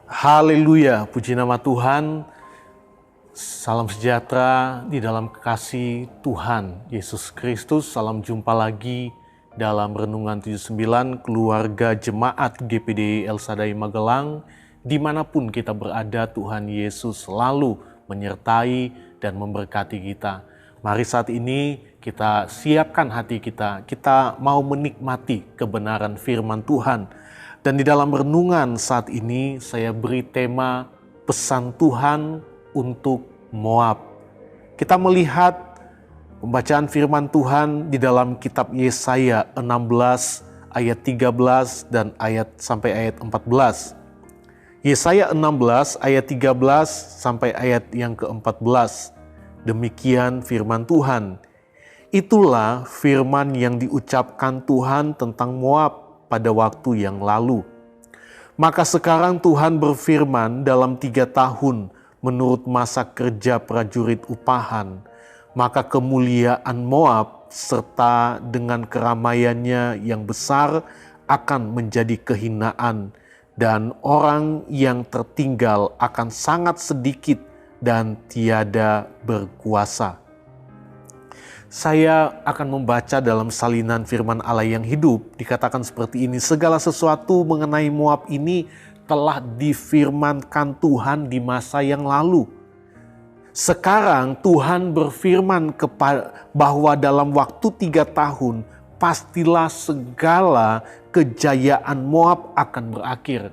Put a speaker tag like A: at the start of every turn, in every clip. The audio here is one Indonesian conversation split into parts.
A: Haleluya, puji nama Tuhan. Salam sejahtera di dalam kekasih Tuhan Yesus Kristus. Salam jumpa lagi dalam Renungan 79 Keluarga Jemaat GPD El Shaddai Magelang. Dimanapun kita berada, Tuhan Yesus selalu menyertai dan memberkati kita. Mari saat ini kita siapkan hati kita. Kita mau menikmati kebenaran firman Tuhan. Dan di dalam renungan saat ini saya beri tema pesan Tuhan untuk Moab. Kita melihat pembacaan firman Tuhan di dalam kitab Yesaya 16 ayat 13 dan sampai ayat 14. Yesaya 16 ayat 13 sampai ayat yang ke-14. Demikian firman Tuhan. Itulah firman yang diucapkan Tuhan tentang Moab pada waktu yang lalu. Maka sekarang Tuhan berfirman, dalam 3 tahun menurut masa kerja prajurit upahan, maka kemuliaan Moab serta dengan keramaiannya yang besar akan menjadi kehinaan, dan orang yang tertinggal akan sangat sedikit dan tiada berkuasa. Saya akan membaca dalam salinan firman Allah yang hidup. Dikatakan seperti ini, segala sesuatu mengenai Moab ini telah difirmankan Tuhan di masa yang lalu. Sekarang Tuhan berfirman bahwa dalam waktu 3 tahun pastilah segala kejayaan Moab akan berakhir.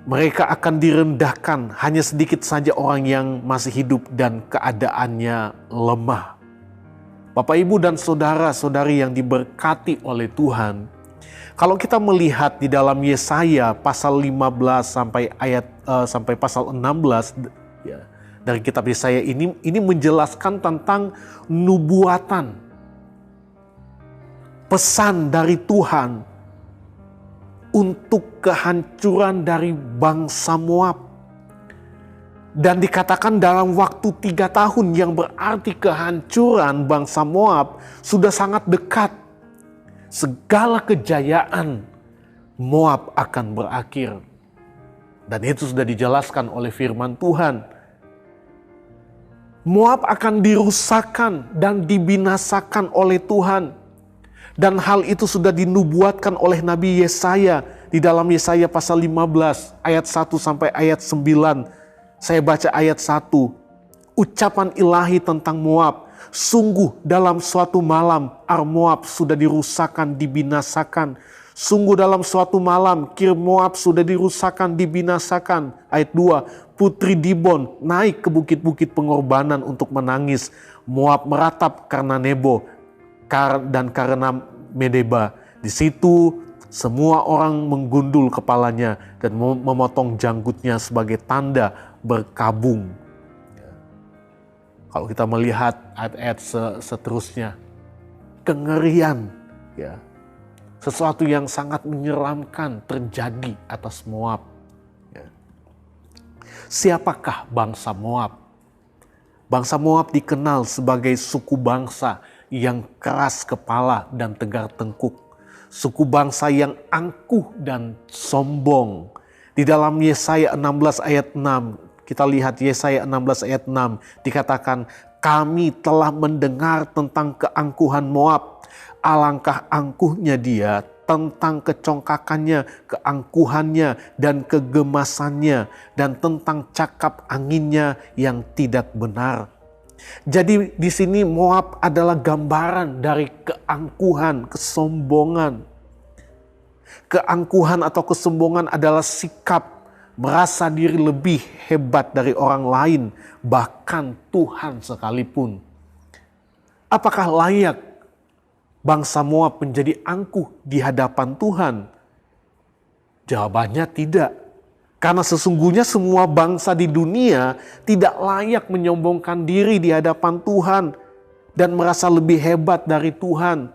A: Mereka akan direndahkan, hanya sedikit saja orang yang masih hidup dan keadaannya lemah. Bapak, Ibu, dan saudara-saudari yang diberkati oleh Tuhan, kalau kita melihat di dalam Yesaya pasal 15 sampai pasal 16 ya, dari kitab Yesaya ini menjelaskan tentang nubuatan, pesan dari Tuhan untuk kehancuran dari bangsa Moab. Dan dikatakan dalam waktu 3 tahun, yang berarti kehancuran bangsa Moab sudah sangat dekat. Segala kejayaan Moab akan berakhir. Dan itu sudah dijelaskan oleh firman Tuhan. Moab akan dirusakkan dan dibinasakan oleh Tuhan. Dan hal itu sudah dinubuatkan oleh Nabi Yesaya di dalam Yesaya pasal 15 ayat 1 sampai ayat 9. Saya baca ayat 1, ucapan ilahi tentang Moab. Sungguh dalam suatu malam Moab sudah dirusakkan, dibinasakan. Sungguh dalam suatu malam Kir Moab sudah dirusakkan, dibinasakan. Ayat 2, putri Dibon naik ke bukit-bukit pengorbanan untuk menangis. Moab meratap karena Nebo dan karena Medeba. Di situ semua orang menggundul kepalanya dan memotong janggutnya sebagai tanda berkabung. Kalau kita melihat ayat-ayat seterusnya, kengerian, ya, sesuatu yang sangat menyeramkan terjadi atas Moab. Ya. Siapakah bangsa Moab? Bangsa Moab dikenal sebagai suku bangsa yang keras kepala dan tegar tengkuk. Suku bangsa yang angkuh dan sombong. Di dalam Yesaya 16 ayat 6, kita lihat Yesaya 16 ayat 6, dikatakan, kami telah mendengar tentang keangkuhan Moab. Alangkah angkuhnya dia, tentang kecongkakannya, keangkuhannya, dan kegemasannya, dan tentang cakap anginnya yang tidak benar. Jadi di sini Moab adalah gambaran dari keangkuhan, kesombongan. Keangkuhan atau kesombongan adalah sikap merasa diri lebih hebat dari orang lain, bahkan Tuhan sekalipun. Apakah layak bangsa Moab menjadi angkuh di hadapan Tuhan? Jawabannya tidak. Karena sesungguhnya semua bangsa di dunia tidak layak menyombongkan diri di hadapan Tuhan dan merasa lebih hebat dari Tuhan.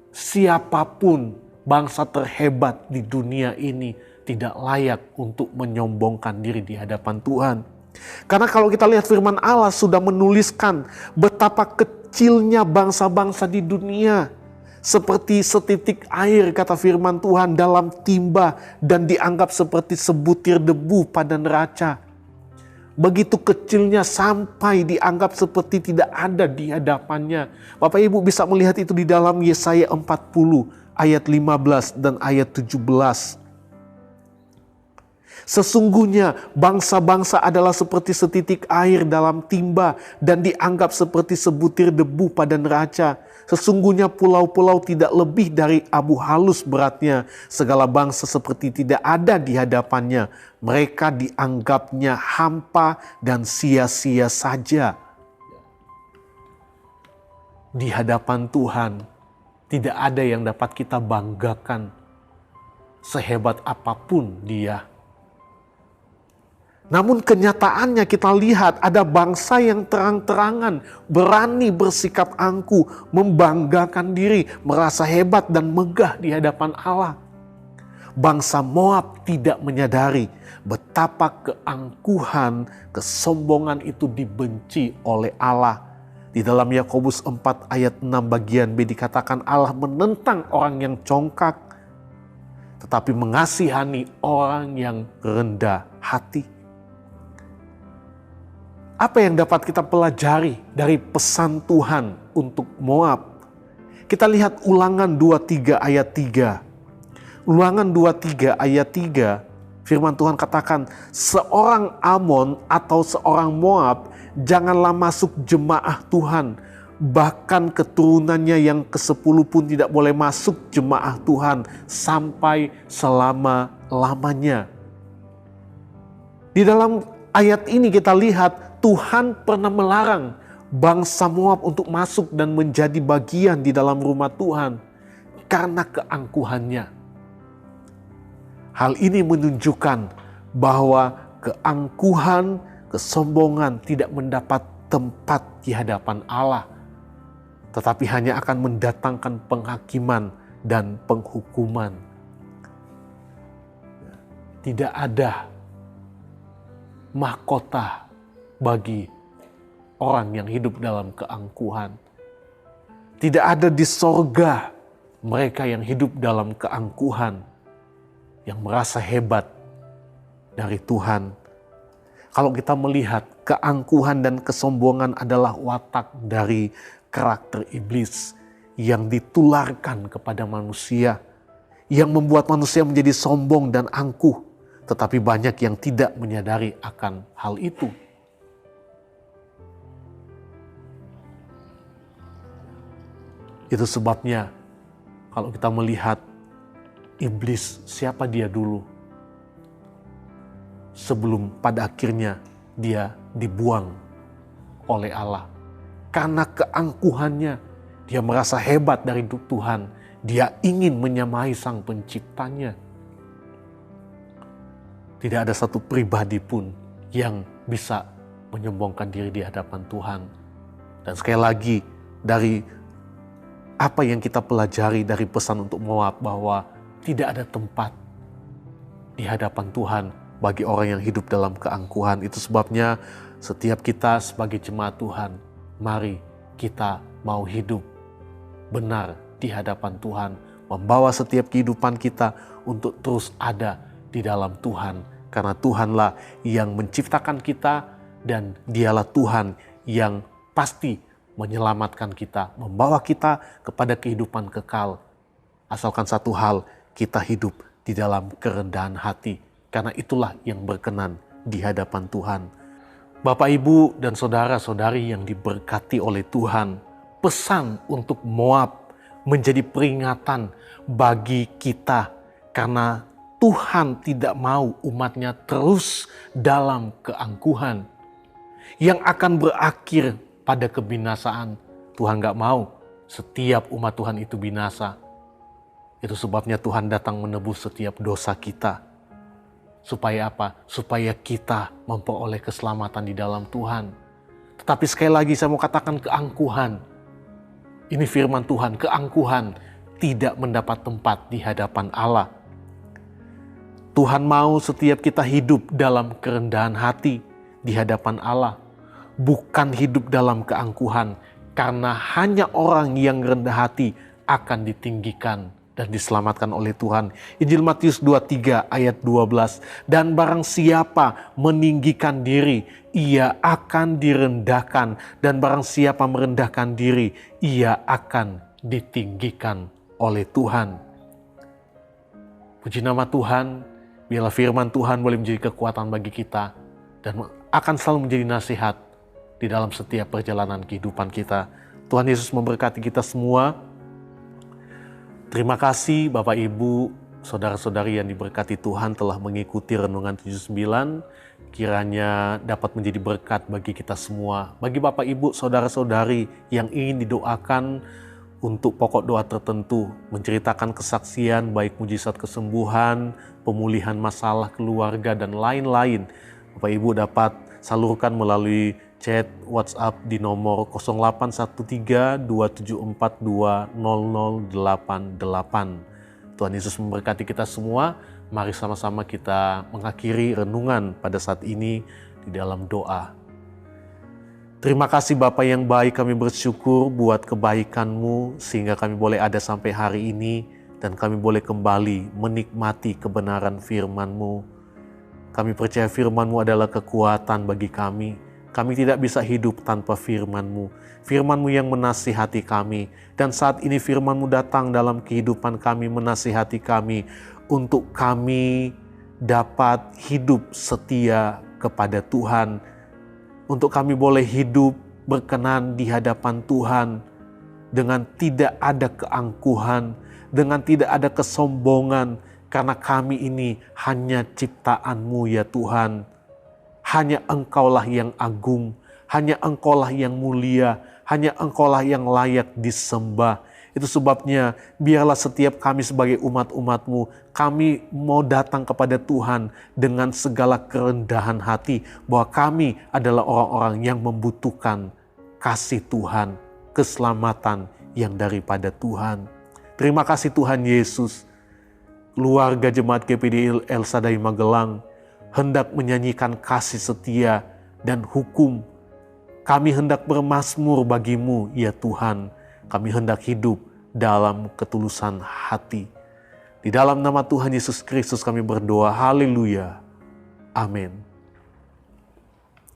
A: Siapapun bangsa terhebat di dunia ini tidak layak untuk menyombongkan diri di hadapan Tuhan. Karena kalau kita lihat firman Allah sudah menuliskan betapa kecilnya bangsa-bangsa di dunia. Seperti setitik air kata firman Tuhan dalam timba dan dianggap seperti sebutir debu pada neraca. Begitu kecilnya sampai dianggap seperti tidak ada di hadapannya. Bapak Ibu bisa melihat itu di dalam Yesaya 40 ayat 15 dan ayat 17. Sesungguhnya bangsa-bangsa adalah seperti setitik air dalam timba dan dianggap seperti sebutir debu pada neraca. Sesungguhnya pulau-pulau tidak lebih dari abu halus beratnya. Segala bangsa seperti tidak ada di hadapannya. Mereka dianggapnya hampa dan sia-sia saja. Di hadapan Tuhan tidak ada yang dapat kita banggakan sehebat apapun Dia. Namun kenyataannya kita lihat ada bangsa yang terang-terangan berani bersikap angkuh, membanggakan diri, merasa hebat dan megah di hadapan Allah. Bangsa Moab tidak menyadari betapa keangkuhan, kesombongan itu dibenci oleh Allah. Di dalam Yakobus 4 ayat 6 bagian B dikatakan Allah menentang orang yang congkak, tetapi mengasihani orang yang rendah hati. Apa yang dapat kita pelajari dari pesan Tuhan untuk Moab? Kita lihat Ulangan 23 ayat 3. Ulangan 23 ayat 3, firman Tuhan katakan, seorang Amon atau seorang Moab janganlah masuk jemaah Tuhan. Bahkan keturunannya yang ke-10 pun tidak boleh masuk jemaah Tuhan sampai selama-lamanya. Di dalam ayat ini kita lihat Tuhan pernah melarang bangsa Moab untuk masuk dan menjadi bagian di dalam rumah Tuhan karena keangkuhannya. Hal ini menunjukkan bahwa keangkuhan, kesombongan tidak mendapat tempat di hadapan Allah, tetapi hanya akan mendatangkan penghakiman dan penghukuman. Tidak ada mahkota bagi orang yang hidup dalam keangkuhan. Tidak ada di sorga mereka yang hidup dalam keangkuhan, yang merasa hebat dari Tuhan. Kalau kita melihat keangkuhan dan kesombongan adalah watak dari karakter iblis yang ditularkan kepada manusia, yang membuat manusia menjadi sombong dan angkuh, tetapi banyak yang tidak menyadari akan hal itu. Itu sebabnya kalau kita melihat iblis, siapa dia dulu? Sebelum pada akhirnya dia dibuang oleh Allah. Karena keangkuhannya, dia merasa hebat dari Tuhan. Dia ingin menyamai Sang Penciptanya. Tidak ada satu pribadi pun yang bisa menyombongkan diri di hadapan Tuhan. Dan sekali lagi, dari apa yang kita pelajari dari pesan untuk Moab, bahwa tidak ada tempat di hadapan Tuhan bagi orang yang hidup dalam keangkuhan. Itu sebabnya setiap kita sebagai jemaat Tuhan, mari kita mau hidup benar di hadapan Tuhan, membawa setiap kehidupan kita untuk terus ada di dalam Tuhan. Karena Tuhanlah yang menciptakan kita dan Dialah Tuhan yang pasti menyelamatkan kita, membawa kita kepada kehidupan kekal. Asalkan satu hal, kita hidup di dalam kerendahan hati. Karena itulah yang berkenan di hadapan Tuhan. Bapak, Ibu, dan saudara-saudari yang diberkati oleh Tuhan, pesan untuk Moab menjadi peringatan bagi kita. Karena Tuhan tidak mau umatnya terus dalam keangkuhan yang akan berakhir pada kebinasaan. Tuhan gak mau setiap umat Tuhan itu binasa. Itu sebabnya Tuhan datang menebus setiap dosa kita. Supaya apa? Supaya kita memperoleh keselamatan di dalam Tuhan. Tetapi sekali lagi saya mau katakan keangkuhan. Ini firman Tuhan, keangkuhan tidak mendapat tempat di hadapan Allah. Tuhan mau setiap kita hidup dalam kerendahan hati di hadapan Allah. Bukan hidup dalam keangkuhan, karena hanya orang yang rendah hati akan ditinggikan dan diselamatkan oleh Tuhan. Injil Matius 23 ayat 12. Dan barang siapa meninggikan diri, ia akan direndahkan. Dan barang siapa merendahkan diri, ia akan ditinggikan oleh Tuhan. Puji nama Tuhan, biarlah firman Tuhan boleh menjadi kekuatan bagi kita dan akan selalu menjadi nasihat di dalam setiap perjalanan kehidupan kita. Tuhan Yesus memberkati kita semua. Terima kasih Bapak Ibu, saudara-saudari yang diberkati Tuhan telah mengikuti Renungan 79. Kiranya dapat menjadi berkat bagi kita semua. Bagi Bapak Ibu, saudara-saudari yang ingin didoakan untuk pokok doa tertentu, menceritakan kesaksian baik mujizat kesembuhan, pemulihan masalah keluarga dan lain-lain, Bapak Ibu dapat salurkan melalui chat WhatsApp di nomor 0813-274-20088. Tuhan Yesus memberkati kita semua. Mari sama-sama kita mengakhiri renungan pada saat ini di dalam doa. Terima kasih Bapa yang baik, kami bersyukur buat kebaikan-Mu sehingga kami boleh ada sampai hari ini dan kami boleh kembali menikmati kebenaran firman-Mu. Kami percaya firman-Mu adalah kekuatan bagi kami. Kami tidak bisa hidup tanpa firman-Mu. Firman-Mu yang menasihati kami. Dan saat ini firman-Mu datang dalam kehidupan kami, menasihati kami untuk kami dapat hidup setia kepada Tuhan. Untuk kami boleh hidup berkenan di hadapan Tuhan dengan tidak ada keangkuhan, dengan tidak ada kesombongan, karena kami ini hanya ciptaan-Mu ya Tuhan. Hanya Engkaulah yang agung, hanya Engkaulah yang mulia, hanya Engkaulah yang layak disembah. Itu sebabnya biarlah setiap kami sebagai umat-umat-Mu, kami mau datang kepada Tuhan dengan segala kerendahan hati, bahwa kami adalah orang-orang yang membutuhkan kasih Tuhan, keselamatan yang daripada Tuhan. Terima kasih Tuhan Yesus. Keluarga Jemaat GPD El Shaddai Magelang hendak menyanyikan kasih setia dan hukum. Kami hendak bermazmur bagi-Mu ya Tuhan. Kami hendak hidup dalam ketulusan hati. Di dalam nama Tuhan Yesus Kristus kami berdoa. Haleluya. Amin.